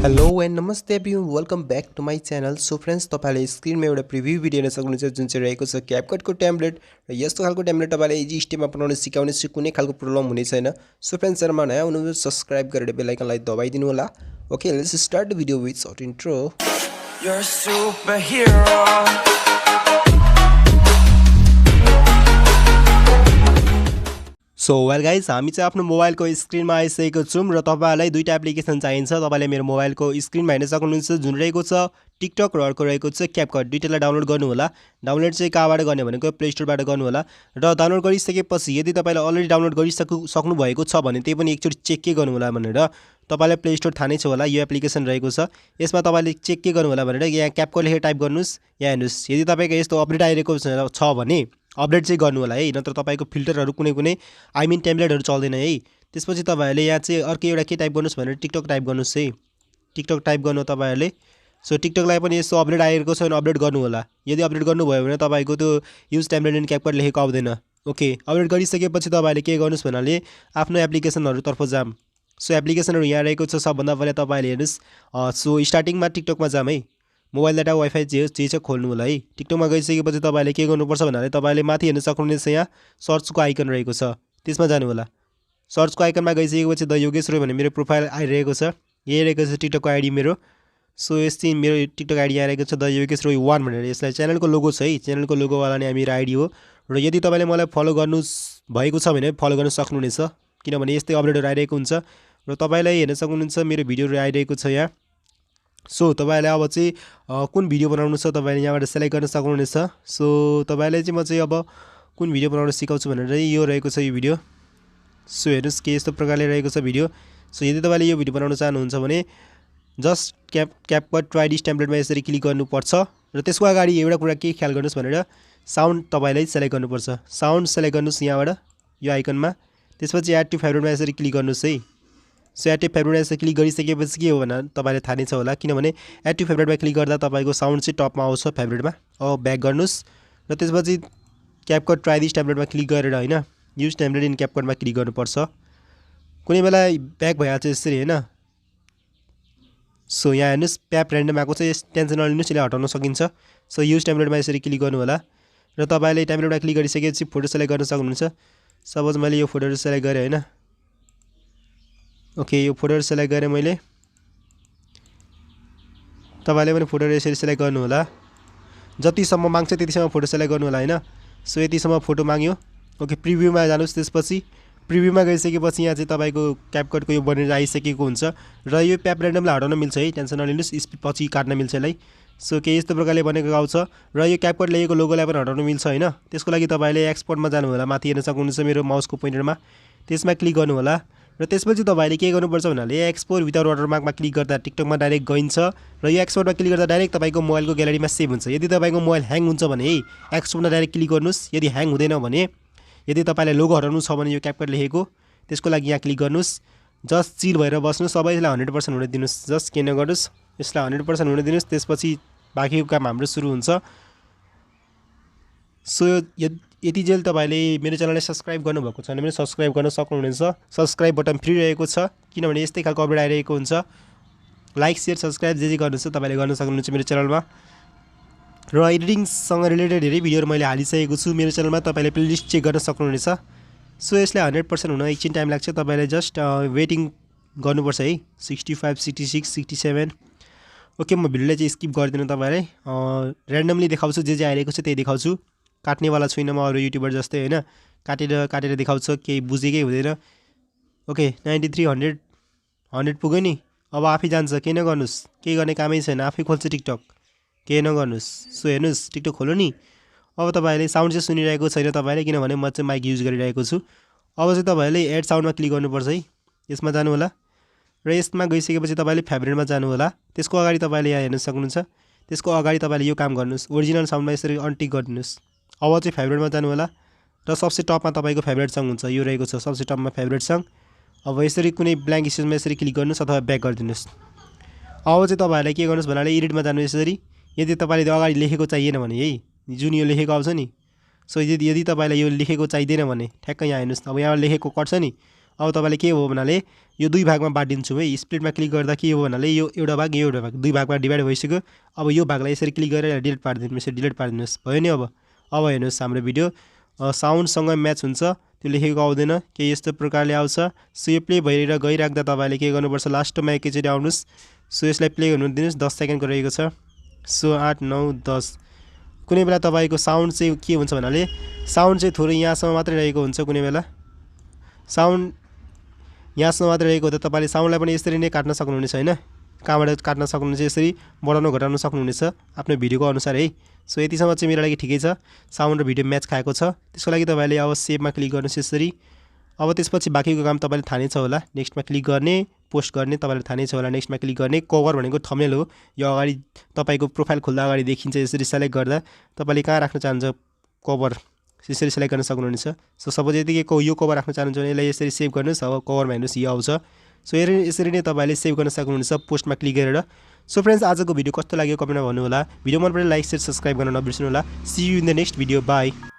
Hello and नमस्ते everyone welcome back to my channel. So friends, तपाईले स्क्रिनमा एउटा प्रिभ्यू भिडियो हेर्न सक्नुहुन्छ जुन चाहिँ रहेको छ क्यापकटको टेम्प्लेट। र यस्तो खालको टेम्प्लेट तपाईले इजी स्टेपमा बनाउन सिकाउने कुनै खालको प्रब्लम हुने छैन। सो फ्रेन्ड्स, च्यानलमा नयाँ हुनुहुन्छ सब्स्क्राइब गरेर बेल आइकनलाई दबाइदिनु होला। Okay, let's start the video with short intro. You're a superhero. So well guys, हामी चाहिँ आफ्नो मोबाइलको स्क्रिनमा आइसकेको छौँ र तपाईहरुलाई दुईटा एप्लिकेसन चाहिन्छ। तपाईले मेरो मोबाइलको स्क्रिनमा हेर्न सक्नुहुन्छ जुन रहेको छ टिकटक र अर्को रहेको छ क्यापकट। दुईटालाई डाउनलोड गर्नु होला। डाउनलोड चाहिँ कहाँबाट गर्ने भनेको प्ले स्टोरबाट गर्नु होला। र डाउनलोड गरिसकेपछि यदि तपाईले अलरेडी डाउनलोड सक्नु भएको छ भने त्यही पनि एकचोटी चेक के गर्नु होला भनेर तपाईलाई प्ले स्टोर थाहा नै छ होला। यो एप्लिकेसन रहेको छ, यसमा तपाईले चेक के गर्नु होला भनेर यहाँ क्यापकट लेखेर टाइप गर्नुस्। यहाँ हेर्नुस्, यदि तपाईको यस्तो अपडेट आइरहेको छ भने अपडेट चाहिँ गर्नु होला है, नत्र तपाईको फिल्टरहरु कुनै आई मिन टेम्प्लेटहरु चल्दैन है। त्यसपछि तपाईहरुले यहाँ चाहिँ अर्को एउटा के टाइप गर्नुस् भनेर टिकटक टाइप गर्नुस् है। टिकटक टाइप गर्नु तपाईहरुले। सो टिकटकलाई पनि यस्तो अपडेट आइरहेको छ भने अपडेट गर्नु होला। यदि अपडेट गर्नुभयो भने तपाईको त्यो युज टेम्प्लेट इन क्यापकट लेखेको आउँदैन। ओके, अपडेट गरिसकेपछि तपाईहरुले के गर्नुस् भन्नाले आफ्नो एप्लिकेसनहरु तर्फ जाम। सो एप्लिकेसनहरु यहाँ रहेको छ। सबभन्दा पहिला तपाईले हेर्नुस्, सो स्टार्टिङमा टिकटकमा जाम है। मोबाइल डाटा वाइफाई जे छ खोल्नु होला है। टिकटकमा गइसकेपछि तपाईले के गर्नुपर्छ भन्नाले तपाईले माथि हेर्न सक्नुहुनेछ यहाँ सर्चको आइकन रहेको छ, त्यसमा जानु होला। सर्चको आइकनमा गइसकेपछि द योगेश रोय भन्ने मेरो प्रोफाइल आइरहेको छ। यही रहेको छ टिकटकको आइडी मेरो। सो यस्तै मेरो टिकटक आइडी आइरहेको छ द योगेश रोय 1 भनेर। यसलाई च्यानलको लोगो छ है, च्यानलको लोगोवाला नै मेरो आइडी हो। र यदि तपाईले मलाई फलो गर्नु भएको छ भने फलो गर्न सक्नुहुनेछ, किनभने यस्तै अपडेटहरु आइरहेको हुन्छ। र तपाईलाई हेर्न सक्नुहुन्छ मेरो भिडियोहरु आइरहेको छ यहाँ। सो तपाईले अब चाहिँ कुन भिडियो बनाउनु छ तपाईले यहाँबाट सिलेक्ट गर्न सक्नुहुनेछ। सो तपाईले चाहिँ म चाहिँ अब कुन भिडियो बनाउन सिकाउँछु भनेर यो रहेको छ यो भिडियो। सो हेर्नुस् के यस्तो प्रकारले रहेको छ भिडियो। सो यदि तपाईले यो भिडियो बनाउन चाहनुहुन्छ भने जस्ट क्यापकट ट्राइडिस टेम्प्लेटमा यसरी क्लिक गर्नुपर्छ। र त्यसको अगाडि एउटा कुरा के ख्याल गर्नुस् भनेर साउन्ड तपाईले सिलेक्ट गर्नुपर्छ। साउन्ड सिलेक्ट गर्नुस् यहाँबाट यो आइकनमा। त्यसपछि एड टु फेभरेटमा यसरी क्लिक गर्नुस् है। सो एड टु फेभरेटमा यसरी क्लिक गरिसकेपछि के हो भने तपाईले थाहा नै छ होला, किनभने एड टु फेभरेटमा क्लिक गर्दा तपाईको साउन्ड चाहिँ टपमा आउँछ फेभरेटमा। अब ब्याक गर्नुस् र त्यसपछि क्यापकट ट्राई दिस टेम्प्लेटमा क्लिक गरेर हैन युज टेम्प्लेट इन क्यापकटमा क्लिक गर्नुपर्छ। कुनै बेला ब्याक भइहाल्छ यसरी हैन। सो यहाँ हेर्नुस् प्याप र्यान्डम आएको छ, यस टेन्सन नलिनुस्, यसलाई हटाउन सकिन्छ। सो युज टेम्प्लेटमा यसरी क्लिक गर्नु होला। र तपाईले टेम्प्लेटमा क्लिक गरिसकेपछि फोटो सेलेक्ट गर्न सक्नुहुन्छ। सपोज मैले यो फोटोहरु सेलेक्ट गरे हैन। ओके, यो फोटोहरु सेलेक्ट गरे मैले। तपाईले पनि फोटोहरु यसरी सेलेक्ट गर्नु होला। जतिसम्म माग्छ त्यतिसम्म फोटो सेलेक्ट गर्नु होला हैन। सो यतिसम्म फोटो माग्यो। ओके, प्रिभ्यूमा जानुस्। त्यसपछि प्रिभ्यूमा गइसकेपछि यहाँ चाहिँ तपाईको क्यापकटको यो बनेर आइसकेको हुन्छ। र यो प्याप र्यान्डमलाई हटाउन मिल्छ है, टेन्सन नलिनुस्, स्पिड पछि काट्न मिल्छ यसलाई। सो के यस्तो प्रकारले बनेको आउँछ। र यो क्यापकट लेखेको लोगोलाई पनि हटाउन मिल्छ हैन। त्यसको लागि तपाईले एक्सपोर्टमा जानु होला। माथि हेर्न सक्नुहुन्छ मेरो माउसको पोइन्टरमा, त्यसमा क्लिक गर्नु होला। र त्यसपछि तपाईले के गर्नुपर्छ भन्नाले एक्सपोर्ट विदाउट वाटरमार्कमा क्लिक गर्दा टिकटकमा डाइरेक्ट गइन्छ। र यो एक्सपोर्टमा क्लिक गर्दा डाइरेक्ट तपाईको मोबाइलको ग्यालेरीमा सेभ हुन्छ। यदि तपाईको मोबाइल ह्याङ हुन्छ भने एक्सपोर्टमा डाइरेक्ट क्लिक गर्नुस्। यदि ह्याङ हुँदैन भने, यदि तपाईलाई लोगो हटाउनु छ भने यो क्यापकट लेखेको, त्यसको लागि यहाँ क्लिक गर्नुस्। जस्ट चिल भएर बस्नु, सबैलाई 100% हुन दिनुस्। जस्ट के नगर्नुस्, यसलाई 100% हुन दिनुस्। त्यसपछि बाँकीको काम हाम्रो सुरु हुन्छ। सो यति जेल तपाईले मेरो च्यानललाई सब्स्क्राइब गर्नुभएको छैन भने सब्स्क्राइब गर्न सक्नुहुनेछ। सब्स्क्राइब बटन फ्री रहेको छ, किनभने यस्तै खालको अपडेट आइरहेको हुन्छ। लाइक शेयर सब्स्क्राइब जे गर्नु छ तपाईले गर्न सक्नुहुन्छ मेरो च्यानलमा। र एडिटिङसँग रिलेटेड धेरै भिडियोहरु मैले हालिसकेको छु मेरो च्यानलमा, तपाईले प्लेलिस्ट चेक गर्न सक्नुहुनेछ। सो यसलाई 100% हुन एकछिन टाइम लाग्छ। तपाईले जस्ट वेटिङ गर्नुपर्छ है। 65 66 67। ओके, म भिडियोलाई चाहिँ स्किप गर्दिन। तपाईलाई र्यान्डमली देखाउँछु, जे आइरहेको छ त्यही देखाउँछु। काट्नेवाला छुइनँ म अरू युट्युबर जस्तै हैन, काटेर देखाउँछ, केही बुझेकै हुँदैन। ओके, 93 100 पुग्यो नि। अब आफै जान्छ, केही नगर्नुस्, केही गर्ने कामै छैन, आफै खोल्छ टिकटक, केही नगर्नुस्। सो हेर्नुस् टिकटक खोल्यो नि। अब तपाईले साउन्ड चाहिँ सुनिरहेको छैन तपाईले, किनभने म चाहिँ माइक युज गरिरहेको छु। अब चाहिँ तपाईले एड साउन्डमा क्लिक गर्नुपर्छ है। यसमा जानु होला। र यसमा गइसकेपछि तपाईले फेभरेटमा जानु होला। त्यसको अगाडि तपाईले यहाँ हेर्न सक्नुहुन्छ, त्यसको अगाडि तपाईले यो काम गर्नुस्, ओरिजिनल साउन्डमा यसरी अनटिक गरिदिनुस्। अब चाहिँ फेभरेटमा जानु होला। र सबसे टपमा तपाईको फेभरेट सङ हुन्छ, यो रहेको छ सबसे टपमा फेभरेट सङ। अब यसरी कुनै ब्ल्याङ्क स्पेसमा यसरी क्लिक गर्नुस् अथवा ब्याक गरिदिनुस्। अब चाहिँ तपाईहरुलाई के गर्नुस् भन्नाले एडिटमा जानु यसरी। यदि तपाईले अगाडि लेखेको चाहिएन भने है, जुन यो लेखेको आउँछ नि। सो यदि तपाईलाई यो लेखेको चाहिदैन भने ठ्याक्क यहाँ हेर्नुस्। अब यहाँ लेखेको कट्छ नि। अब तपाईले के हो भन्नाले यो दुई भागमा बाँडिदिन्छु है। स्प्लिटमा क्लिक गर्दा के हो भन्नाले यो एउटा भाग यो एउटा भाग दुई भागमा डिभाइड भइसक्यो। अब यो भागलाई यसरी क्लिक गरेर डिलिट पारिदिनु, यसरी डिलिट पारिदिनुस्, भयो नि। अब हेर्नुस् हाम्रो भिडियो साउन्डसँग म्याच हुन्छ, त्यो लेखेको आउँदैन, केही यस्तो प्रकारले आउँछ। सो यो प्ले भइरहेर गइराख्दा तपाईले के गर्नुपर्छ, लास्टमा एकैचोटि आउनुस्। सो यसलाई प्ले हुनु दिनुस्, 10 सेकेन्डको रहेको छ। सो 8 9 10 कुनै बेला तपाईको साउन्ड चाहिँ के हुन्छ भन्नाले साउन्ड चाहिँ थोरै यहाँसम्म मात्रै रहेको हुन्छ, कुनै बेला साउन्ड यहाँसम्म मात्रै रहेको हुँदा तपाईले साउन्डलाई पनि यसरी नै काट्न सक्नुहुनेछ हैन। कहाँबाट काट्न सक्नुहुनेछ, यसरी बढाउन घटाउन सक्नुहुनेछ आफ्नो भिडियोको अनुसार है। सो यतिसम्म चाहिँ मेरो लागि ठिकै छ, साउन्ड र भिडियो म्याच खाएको छ। त्यसको लागि तपाईले अब सेभमा क्लिक गर्नुस् यसरी। अब त्यसपछि बाँकीको काम तपाईले थाहा नै छ होला, नेक्स्टमा क्लिक गर्ने, पोस्ट गर्ने, तपाईले थाहा नै छ होला। नेक्स्टमा क्लिक गर्ने, कभर भनेको थम्बनेल हो, यो अगाडि तपाईको प्रोफाइल खोल्दा अगाडि देखिन्छ, यसरी सेलेक्ट गर्दा तपाईले कहाँ राख्न चाहनुहुन्छ कभर, यसरी सेलेक्ट गर्न सक्नुहुनेछ। सो सपोज यतिकै यो कभर राख्न चाहनुहुन्छ भने यसलाई यसरी सेभ गर्नुस्। अब कभरमा हेर्नुस् यो आउँछ। सो यसरी नै तपाईले सेभ गर्न सक्नुहुनेछ पोस्टमा क्लिक गरेर। सो फ्रेन्ड्स, आजको भिडियो कस्तो लाग्यो कमेन्टमा भन्नु होला। भिडियो मन परे लाइक शेयर सब्स्क्राइब गर्न नबिर्सनु होला। See you in the next video, by.